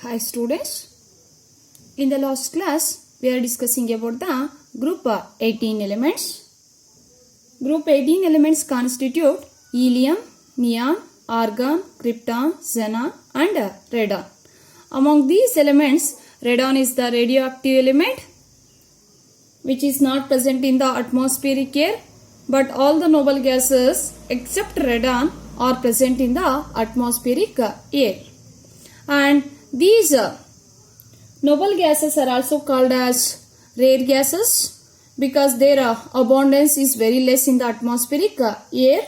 Hi students, in the last class we are discussing about the group 18 elements. Group 18 elements constitute helium, neon, argon, krypton, xenon and radon. Among these elements, radon is the radioactive element which is not present in the atmospheric air, but all the noble gases except radon are present in the atmospheric air. And these noble gases are also called as rare gases because their abundance is very less in the atmospheric air.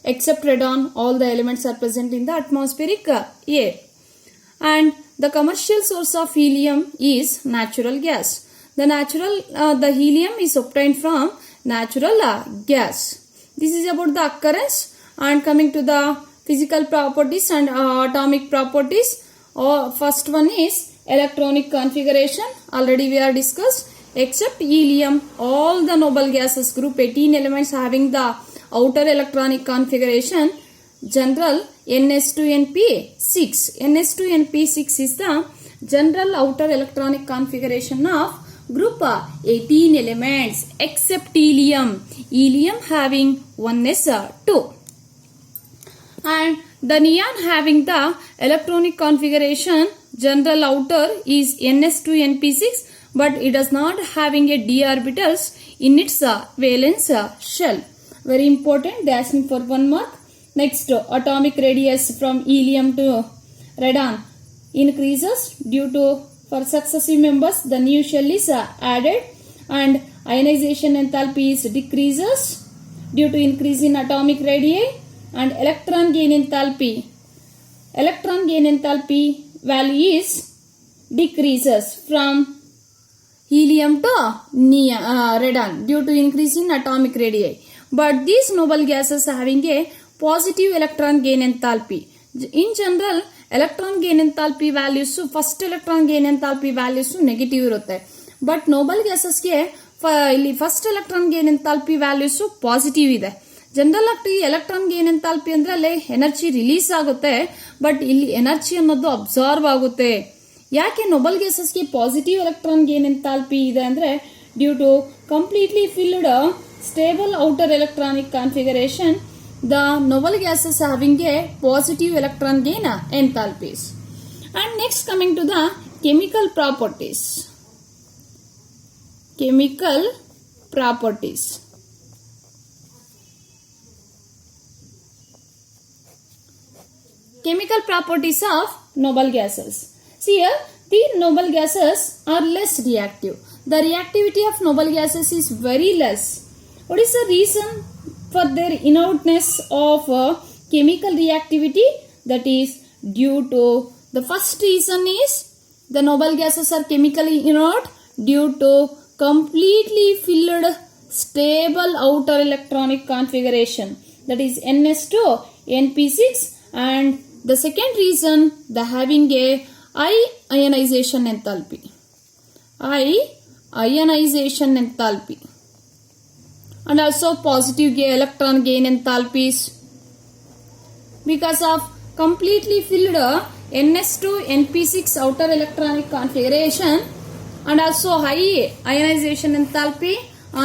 Except radon, all the elements are present in the atmospheric air. And the commercial source of helium is natural gas. The helium is obtained from natural gas. This is about the occurrence. And coming to the physical properties and atomic properties. First one is electronic configuration. Already we are discussed. Except helium, all the noble gases group 18 elements having the outer electronic configuration general ns2np6. ns2np6 is the general outer electronic configuration of group 18 elements except helium. Helium having 1s2. And the neon having the electronic configuration general outer is ns2np6, but it does not having a d orbitals in its valence shell. Very important, they asking for 1 mark. Next, atomic radius from helium to radon increases due to for successive members the new shell is added, and ionization enthalpy is decreases due to increase in atomic radii, and electron gain enthalpy value is decreases from helium to radon due to increase in atomic radii. But these noble gases having a positive electron gain enthalpy. In general, electron gain enthalpy values first electron gain enthalpy values negative irutte, but noble gases ge first electron gain enthalpy values positive ide. General ಆಗಿ electron gain enthalpy ಅಂದ್ರೆ ಅಲ್ಲಿ energy release ಆಗುತ್ತೆ, but ಇಲ್ಲಿ energy ಅನ್ನೋದು absorb ಆಗುತ್ತೆ. ಯಾಕೆ noble ಗ್ಯಾಸಸ್ಗೆ positive electron gain enthalpy ಇದೆ ಅಂದ್ರೆ due to completely filled stable outer electronic configuration the noble gases having a positive electron gain enthalpies. And next coming to the chemical properties. Chemical properties of noble gases. See here, the noble gases are less reactive. The reactivity of noble gases is very less. What is the reason for their inertness of chemical reactivity? That is due to the first reason is the noble gases are chemically inert due to completely filled stable outer electronic configuration, that is ns2 np6, and the second reason, the having a high ionization enthalpy. And also positive electron gain enthalpies because of completely filled ns2 np6 outer electronic configuration, and also high ionization enthalpy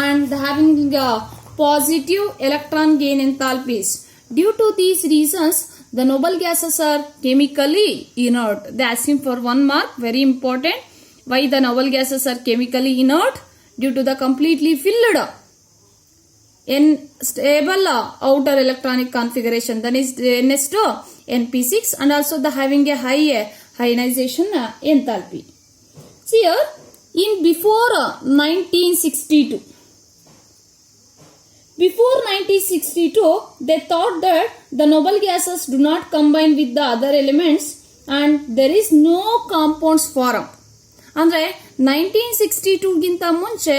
and having a positive electron gain enthalpies. Due to these reasons, the noble gases are chemically inert. They are asking for 1 mark. Very important. Why the noble gases are chemically inert? Due to the completely filled in stable outer electronic configuration. That is ns2 np6, and also the having a high ionization enthalpy. See here, in before 1962. Before 1962, they thought that the noble gases do not combine with the other elements and there is no compounds form. Andre 1962 ginta munche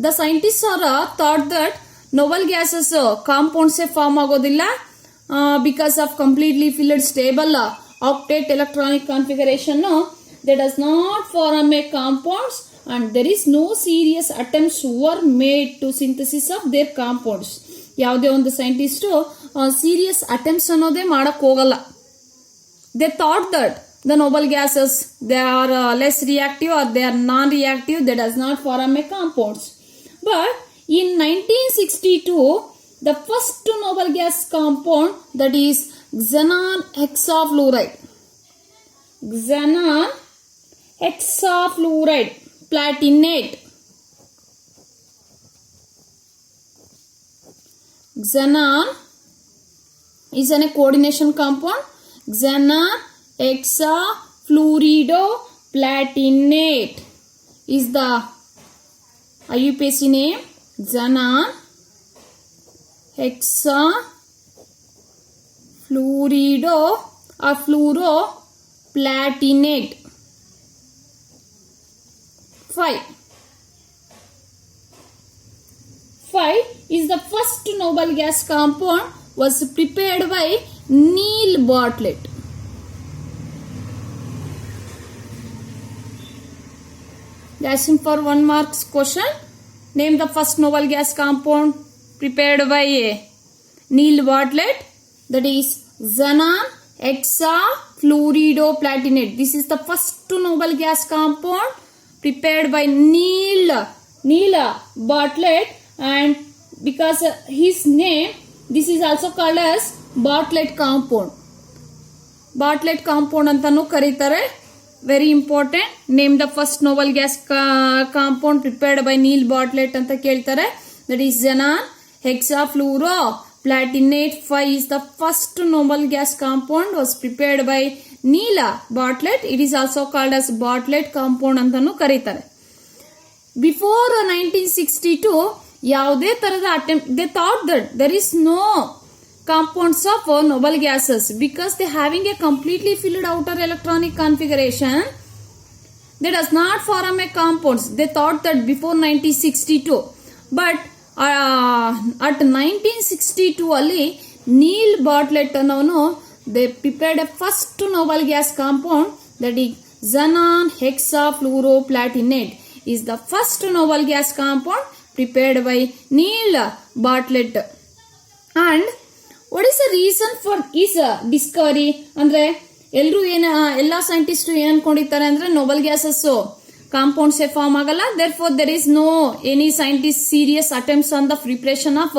the scientists are thought that noble gases compounds form agodilla because of completely filled stable octet electronic configuration. No, they does not form a compounds, and there is no serious attempts were made to synthesis of their compounds. ಯಾವುದೇ ಒಂದು scientist serious attempts ಅನ್ನೋದೇ ಮಾಡಕ್ ಹೋಗಲ್ಲ. They thought that the noble gases, they are less reactive or they are non-reactive, they does not form a compounds. But in 1962, the first noble gas compound, that is xenon hexafluoride. Xenon hexafluoride platinate. Xenon is a coordination compound. Xenon hexafluoridoplatinate is the IUPAC name. Xenon hexafluorido or fluoroplatinate. 5 is the first noble gas compound was prepared by Neil Bartlett. Asking for 1 marks question. Name the first noble gas compound prepared by Neil Bartlett. That is xenon hexafluoridoplatinate. This is the first noble gas compound prepared by Neil Bartlett, and because his name, this is also called as Bartlett compound. Bartlett compound antanu karitare. Very important. Name the first noble gas compound prepared by Neil Bartlett anta keltare. That is xenon hexafluoroplatinate. 5 is the first noble gas compound was prepared by Neil Bartlett. It is also called as Bartlett compound antanu karitare. Before 1962, ಯಾವುದೇ ತರದ attempt, they thought that there is no compounds of noble gases because they having a completely filled outer electronic configuration. They does not form a compounds. They thought that before 1962, but at 1962 ಅಲ್ಲಿ Neil Bartlett ಅನ್ನೋನು they prepared a first noble gas compound, that is xenon hexafluoroplatinate is the first noble gas compound prepared by Neil Bartlett. And what is the reason for his discovery? ಅಂದ್ರೆ ಎಲ್ಲ scientist ಏನ್ ಅನ್ಕೊಂಡಿರ್ತಾರೆ ಅಂದ್ರೆ Nobel gases compounds form ಆಗಲ್ಲ, therefore there is no any scientist serious attempts on the preparation of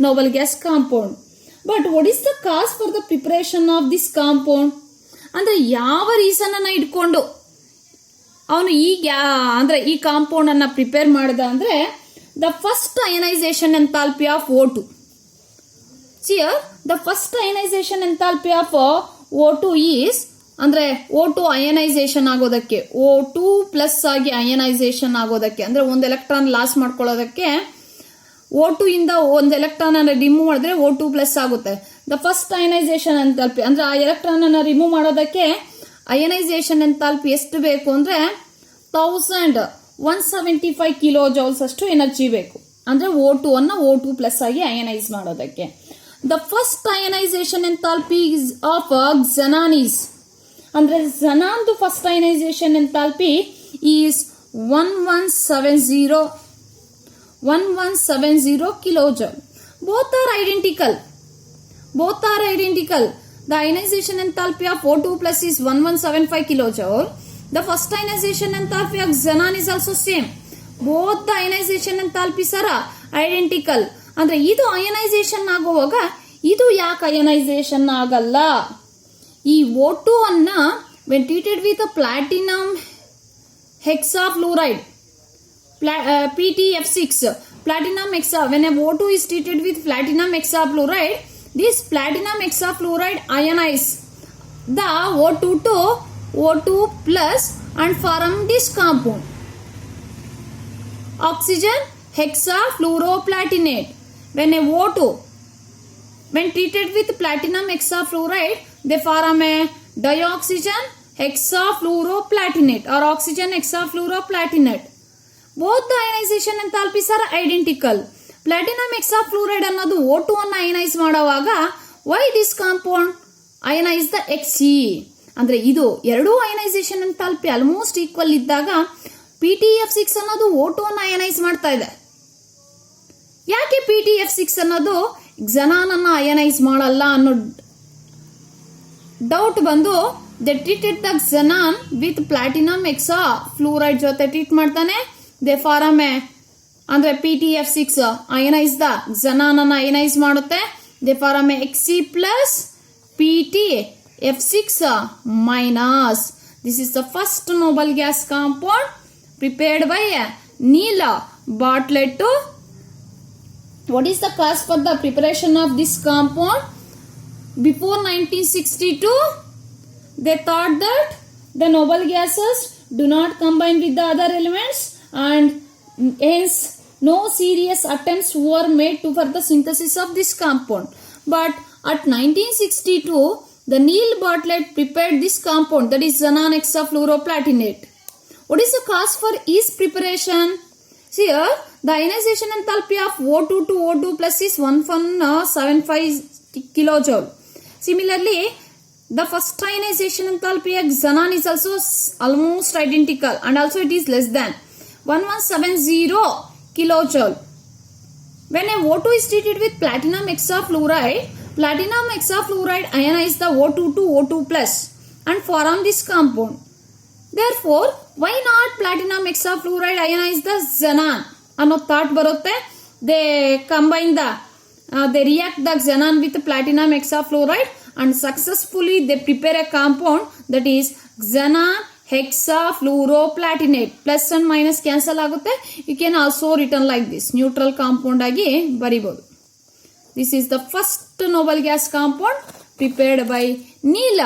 noble gas compound. But what is the cause for the preparation of this compound? ಅಂದ್ರೆ ಯಾವ reason ಅನ್ನ ಇಟ್ಕೊಂಡು ಅವನು ಈ compound ಅನ್ನ prepare ಮಾಡಿದ ಅಂದ್ರೆ the first ionization enthalpy of O2. Here the first ionization enthalpy of O2 is ಅಂದ್ರೆ O2 ಅಯನೈಸೇಷನ್ ಆಗೋದಕ್ಕೆ, O2 ಪ್ಲಸ್ ಆಗಿ ಅಯನೈಸೇಷನ್ ಆಗೋದಕ್ಕೆ ಅಂದ್ರೆ ಒಂದು ಎಲೆಕ್ಟ್ರಾನ್ ಲಾಸ್ ಮಾಡ್ಕೊಳ್ಳೋದಕ್ಕೆ O2 ಇಂದ ಒಂದು ಎಲೆಕ್ಟ್ರಾನ್ ಅನ್ನ ರಿಮೂವ್ ಮಾಡಿದ್ರೆ O2 ಪ್ಲಸ್ ಆಗುತ್ತೆ. ದ ಫಸ್ಟ್ ಅಯನೈಸೇಷನ್ ಎಂಥಾಲ್ಪಿ ಅಂದ್ರೆ ಆ ಎಲೆಕ್ಟ್ರಾನ್ ಅನ್ನ ರಿಮೂವ್ ಮಾಡೋದಕ್ಕೆ ಅಯನೈಸೇಷನ್ ಎಂಥಾಲ್ಪಿ ಎಷ್ಟು ಬೇಕು ಅಂದ್ರೆ 1175 ಕಿಲೋ ಜೌಲ್ಸ್ ಅಷ್ಟು ಎನರ್ಜಿ ಬೇಕು. ಅಂದ್ರೆ O2 ಅನ್ನ O2 ಪ್ಲಸ್ ಆಗಿ ಅಯನೈಸ್ ಮಾಡೋದಕ್ಕೆ. The first ionisation enthalpy of xenon is ಅಂದ್ರೆ xenon first ionisation enthalpy is 1170 kilojoule. Both are identical. The ionization enthalpy of O2 plus is 1175 kilojoule. The first ionization enthalpy of xenon is also same. Both the ionization enthalpies are identical. ಅಂದ್ರೆ ಇದು ionisation ಆಗುವಾಗ ಇದು ಯಾಕೆ ionisation ಆಗಲ್ಲ? ಈ O2 ಅನ್ನ when treated with a platinum hexafluoride PTF6 when a O2 is treated with platinum hexafluoride, this platinum hexafluoride ionize the O2 to O2 plus and form this compound oxygen hexafluoroplatinate. When a O2 when treated with platinum hexafluoride, they form a dioxygen hexafluoroplatinate or oxygen hexafluoroplatinate. Both the ionization enthalpies are identical. Platinum hexafluoride ಅನ್ನೋದು O2 ಅನ್ನು ಅಯನೈಸ್ ಮಾಡುವಾಗ why this compound ionize the Xe? ಅಂದ್ರೆ ಇದು ಎರಡು ionisation enthalpy almost equal ಇದ್ದಾಗ PTF6 ಅನ್ನೋದು O2 ಅನ್ನು ಅಯನೈಸ್ ಮಾಡ್ತಾ ಇದೆ. ಯಾಕೆ PTF6 ಅನ್ನೋದು xenon ಅನ್ನು ಅಯನೈಸ್ ಮಾಡಲ್ಲ ಅನ್ನೋ ಡೌಟ್ ಬಂದು they treated the xenon with platinum hexafluoride ಜೊತೆ ಟ್ರೀಟ್ ಮಾಡ್ತಾನೆ. they form a ಅಂದ್ರೆ PTF6 ಅಯನೈಸ್ ದ xenon ಅನ್ನು ಅಯನೈಸ್ ಮಾಡುತ್ತೆ. they form a Xe plus PTF6 minus. this is the first noble gas compound prepared by Neil Bartlett. What is the cause for the preparation of this compound? Before 1962, they thought that the noble gases do not combine with the other elements and hence no serious attempts were made for the synthesis of this compound. But at 1962, the Neil Bartlett prepared this compound, that is xenon hexafluoroplatinate. What is the cause for its preparation? See here, the ionization enthalpy of O2 to O2 plus is 1175 kilojoule. Similarly, the first ionization enthalpy of xenon is also almost identical and also it is less than 1170 kilojoule. When a O2 is treated with platinum hexafluoride ionize the O2 to O2 plus and form this compound. Therefore, why not platinum hexafluoride ionize the xenon? ಅನ್ನೋ thought ಬರುತ್ತೆ. they combine the they react the xenon with platinum hexafluoride and successfully they prepare a compound that is xenon hexafluoroplatinate. plus and minus cancel ಆಗುತ್ತೆ. you can also written like this, neutral compound ಆಗಿ ಬರಿಬಹುದು. this is the first noble gas compound prepared by Neil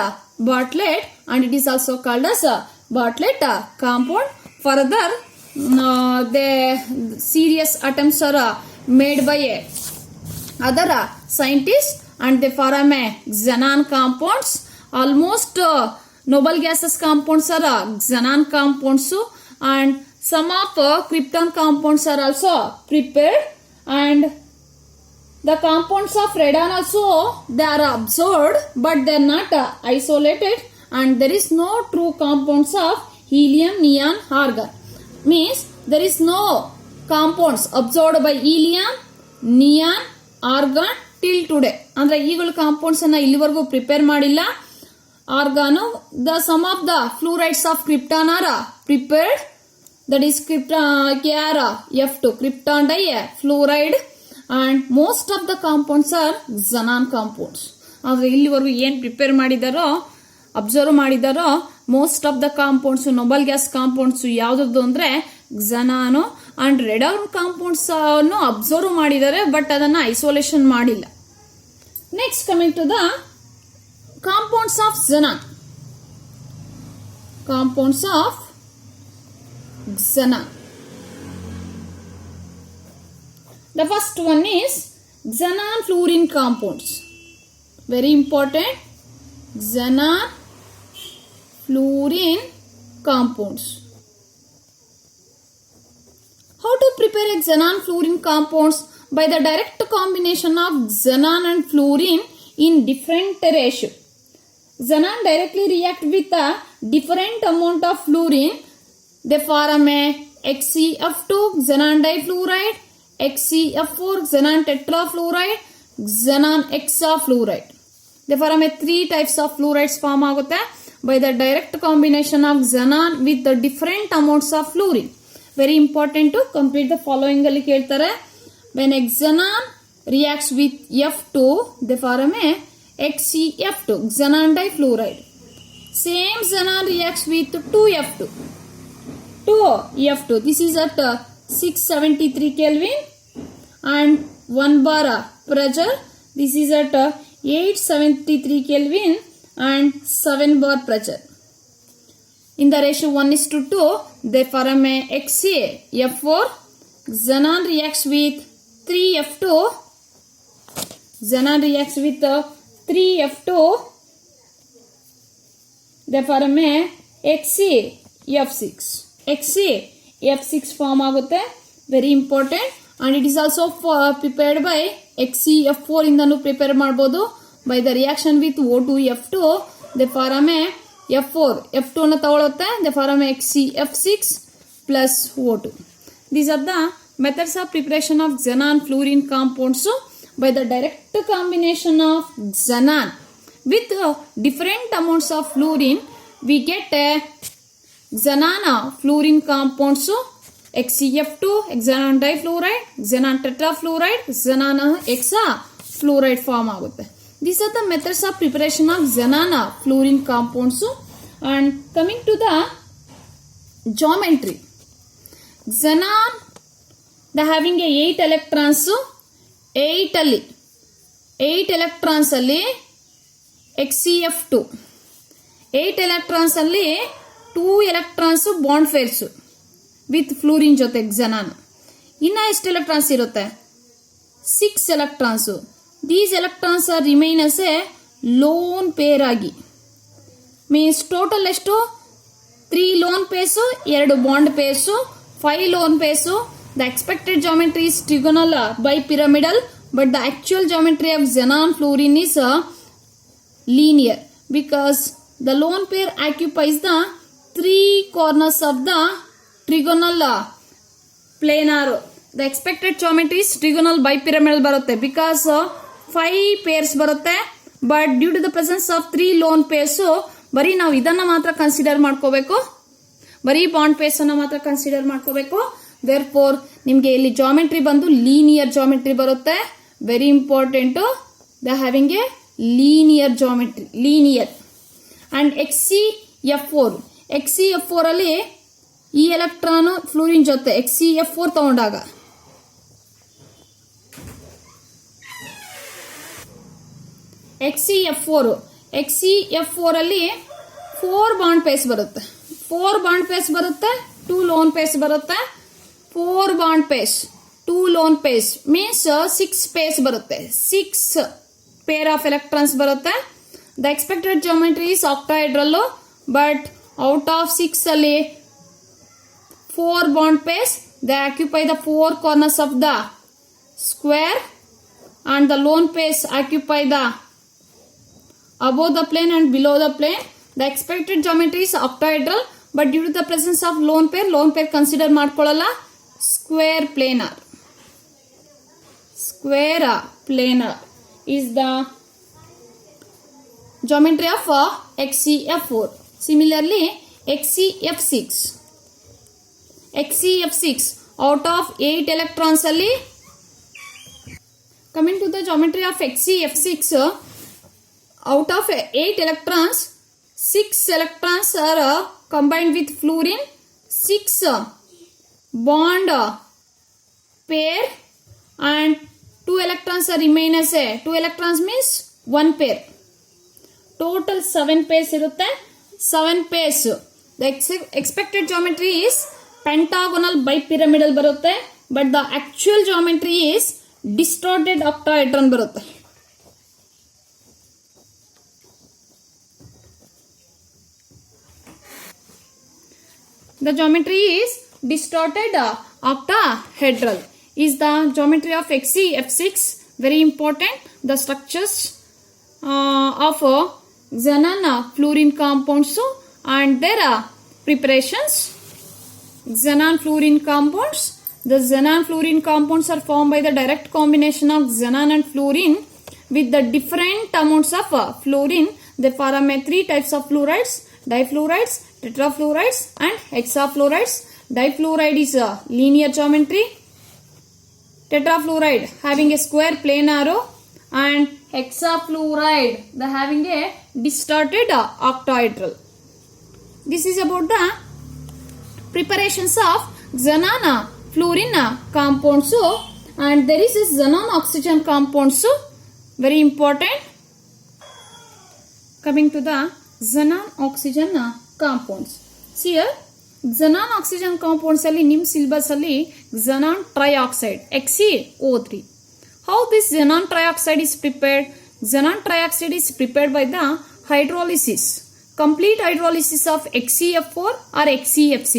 Bartlett and it is also called as Bartlett compound. Further, the serious attempts are made by other scientists and they form xenon compounds. Almost noble gases compounds are xenon compounds and some of krypton compounds are also prepared and the compounds of radon also they are absorbed but they are not isolated and there is no true compounds of helium, neon, argon. Means there is no compounds absorbed by helium, neon, argon till today. ಅಂದ್ರೆ ಈಗಲೂ compounds ಅನ್ನ ಇಲ್ಲಿವರೆಗೂ prepare ಮಾಡಿಲ್ಲ. Argon the some of the fluorides of krypton are prepared, that is KrF2 krypton difluoride and most of the compounds are xenon compounds. ಆದ್ರೆ ಇಲ್ಲಿವರೆಗೂ ಏನು prepare ಮಾಡಿದಾರೋ observe ಮಾಡಿದಾರೋ most of the compounds noble gas compounds ಯಾವ್ದು ಅಂದ್ರೆ xenon and radon compounds ಅನ್ನು observe ಮಾಡಿದ್ದಾರೆ but ಅದನ್ನ ಐಸೋಲೇಷನ್ ಮಾಡಿಲ್ಲ. Next coming to the compounds of xenon. compounds of xenon. The first one is xenon fluorine compounds. Very important. Xenon fluorine compounds. How to prepare a xenon fluorine compounds? By the direct combination of xenon and fluorine in different ratio. Xenon directly react with a different amount of fluorine. They form a XeF2 xenon difluoride, XeF4 xenon tetrafluoride, xenon hexafluoride. They form a 3 types of fluorides form ಆಗುತ್ತೆ by the direct combination of xenon with the different amounts of fluorine. Very important to complete the following ಅಲ್ಲಿ ಕೇಳ್ತಾರೆ. When xenon reacts with F2, they form a XeF2 xenon difluoride. Same xenon reacts with 2F2. 2F2. This is at 673 Kelvin and 1 bar pressure. This is at 873 Kelvin and 7 bar pressure. In the ratio 1:2, they form a XeF4. Xenon reacts with 3F2. Xenon reacts with 3F2. They form a XeF6. XeF6 form ಆಗುತ್ತೆ. Very important. And it is also prepared by XeF4 ಇಂದನೂ prepare ಮಾಡಬಹುದು. By the reaction with O2F2, they form a F4. F2 ಅನ್ನು ತಗೊಳುತ್ತೆ. They form a XeF6 plus O2. These are the methods of preparation of xenon fluorine compounds by the direct combination of xenon with different amounts of fluorine, we get xenon fluorine compounds. XeF2, xenon difluoride, xenon tetrafluoride, xenon hexafluoride form ಆಗುತ್ತೆ. These are the methods of preparation of xenon fluorine compounds. And coming to the geometry, xenon they having a 8 electrons, 8 electrons ಅಲ್ಲಿ XeF2, 8 electrons ಅಲ್ಲಿ 2 electrons bond pairs with fluorine ಜೊತೆ xenon. ಇನ್ನ ಎಷ್ಟು electrons ಇರುತ್ತೆ? 6 electrons. These electrons are remain as a lone pair ಆಗಿ. Means total ಎಷ್ಟು? 3 lone pairs, 2 bond pairs, 5 lone pairs. The expected geometry is trigonal bipyramidal, but the actual geometry of xenon fluorine is linear because the lone pair occupies the 3 corners of the trigonal planar. The expected geometry is trigonal bipyramidal barutte because 5 pairs barutte, but due to the presence of 3 lone pairs bari ನಾವು ಇದನ್ನ ಮಾತ್ರ consider ಮಾಡ್ಕೋಬೇಕು, ಬರೀ bond pairs ಅನ್ನ ಮಾತ್ರ consider ಮಾಡ್ಕೋಬೇಕು. therefore ನಿಮಗೆ ಇಲ್ಲಿ ಜಾಮೆಟ್ರಿ ಬಂದು ಲೀನಿಯರ್ ಜಾಮೆಟ್ರಿ ಬರುತ್ತೆ. Very important, the having A linear geometry, linear. And XeF4 ಅಲ್ಲಿ ಈ ಎಲೆಕ್ಟ್ರಾನ್ ಫ್ಲೂರಿನ್ ಜೊತೆ XeF4 ತಗೊಂಡಾಗ XeF4 ಅಲ್ಲಿ 4 ಬಾಂಡ್ ಪೇರ್ಸ್ ಬರುತ್ತೆ, 4 ಬಾಂಡ್ ಪೇರ್ಸ್ ಬರುತ್ತೆ, 2 ಲೋನ್ ಪೇರ್ಸ್ ಬರುತ್ತೆ. 4 bond pairs, 2 loan pairs means 6 pairs ಬರುತ್ತೆ, 6 ಪೇರ್ ಆಫ್ ಎಲೆಕ್ಟ್ರಾನ್ಸ್ ಬರುತ್ತೆ. The expected geometry is octahedral, but out of 6 ಅಲ್ಲಿ 4 bond pairs, they occupy the 4 corners of the square, and the lone pairs occupy the above the plane and below the plane. The expected geometry is octahedral, but due to the presence of lone pair consider ಮಾಡ್ಕೊಳ್ಳಲ್ಲ. Square planar is the geometry of XeF4. Similarly, XeF6 out of 8 electrons ಅಲ್ಲಿ, coming to the geometry of XeF6, out of 8 electrons, 6 electrons are combined with fluorine, 6 bond pair, and 2 electrons are remain as a 2 electrons means 1 pair. Total 7 pairs ಇರುತ್ತೆ, 7 pairs. The expected geometry is pentagonal bipyramidal ಬರುತ್ತೆ, but the actual geometry is distorted octahedron ಬರುತ್ತೆ. The geometry is distorted octahedral is the geometry of XeF6. Very important. The structures of xenon fluorine compounds and their preparations. Xenon fluorine compounds. The xenon fluorine compounds are formed by the direct combination of xenon and fluorine with the different amounts of fluorine. They form 3 types of fluorides: difluorides, tetrafluorides, and hexafluorides. Difluoride is a linear geometry. Tetrafluoride having a square plane arrow, and hexafluoride the having a distorted octahedral. This is about the preparations of xenon fluorine compounds. And there is a xenon oxygen compounds, very important. Coming to the xenon oxygen compounds. See here, xenon oxygen compounds ಅಲ್ಲಿ ನಿಮ್ಮ syllabus ಅಲ್ಲಿ xenon trioxide XeO3. How this xenon trioxide is prepared? Xenon trioxide is prepared by the hydrolysis, complete hydrolysis of XeF4 or XeF6.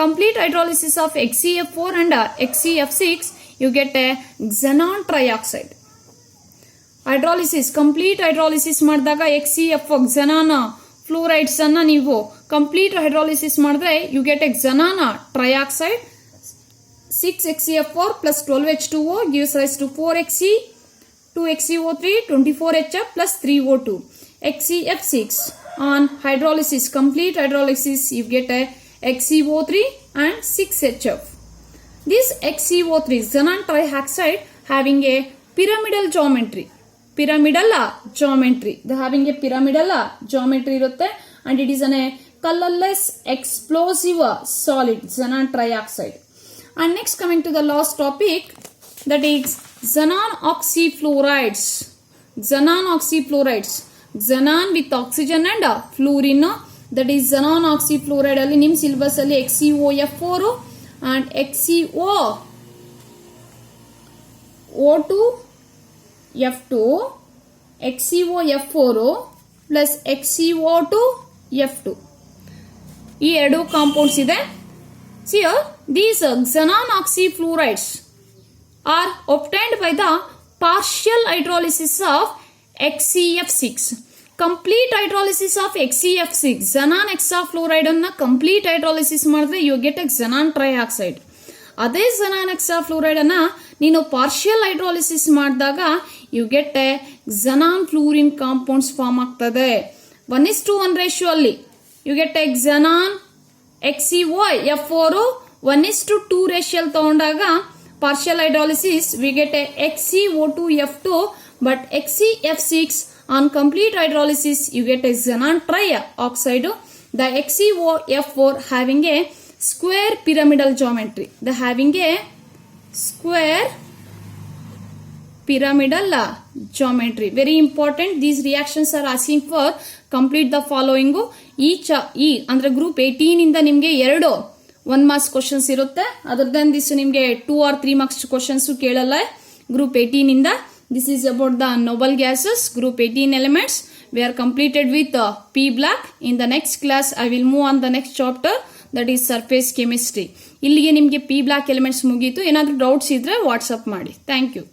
Complete hydrolysis of XeF4 and XeF6, you get a xenon trioxide. Hydrolysis, complete hydrolysis ಮಾಡಿದಾಗ XeF4 xenon fluorides ಅನ್ನ ನೀವು complete hydrolysis ಮಾಡಿದ್ರೆ you get a xenon trioxide. 6 XeF4 plus 12 H2O gives rise to 4 Xe, 2 XeO3, 24 HF plus 3 O2. XeF6. On hydrolysis, complete hydrolysis, you get a XeO3 and 6HF. This XeO3 xenon trioxide having a pyramidal geometry. Pyramidal geometry. They having a pyramidal geometry irutte and it is a colorless explosive solid xenon trioxide. And next coming to the last topic, that is xenon oxyfluorides. Xenon oxyfluorides. Xenon with oxygen and fluorine. That is xenon oxyfluoride alli nim syllabus alli XeOF4 and XeO2F2, XeOF4 plus XeO2F2. ಈ ಎರಡು compounds ಇದೆ. See here, these xenon oxyfluorides are obtained by the partial hydrolysis of XeF6. Complete hydrolysis of XeF6, xenon hexafluoride ಅನ್ನ complete hydrolysis ಮಾಡಿದ್ರೆ you get a xenon trioxide. ಅದೇ xenon hexafluoride ಅನ್ನ ನೀನು partial hydrolysis ಮಾಡಿದಾಗ you get a xenon fluorine compounds form ಆಗ್ತದೆ. 1:1 ratio ಅಲ್ಲಿ you get a xenon XeOF4 1:2 ratio ತಗೊಂಡಾಗ partial hydrolysis we get a XeO2F2, but XeF6 on complete hydrolysis you get a xenon trioxide. The XeOF4 having a square pyramidal geometry. The having a square pyramidal geometry. Very important. These reactions are asking for complete the following. ಈ ಅಂದ್ರೆ group 18 ಇಂದ ನಿಮ್ಗೆ 1 marks questions ಇರುತ್ತೆ. Other then this ನಿಮ್ಗೆ 2 or 3 marks questions ಕೇಳಲ್ಲ group 18 ಇಂದ. This is about the noble gases, group 18 elements. We are completed with P block. In the next class, I will move on the next chapter, that is surface chemistry. ಇಲ್ಲಿಗೆ ನಿಮಗೆ P block elements ಮುಗೀತು. ಏನಾದರೂ doubts ಇದ್ರೆ WhatsApp ಮಾಡಿ. Thank you.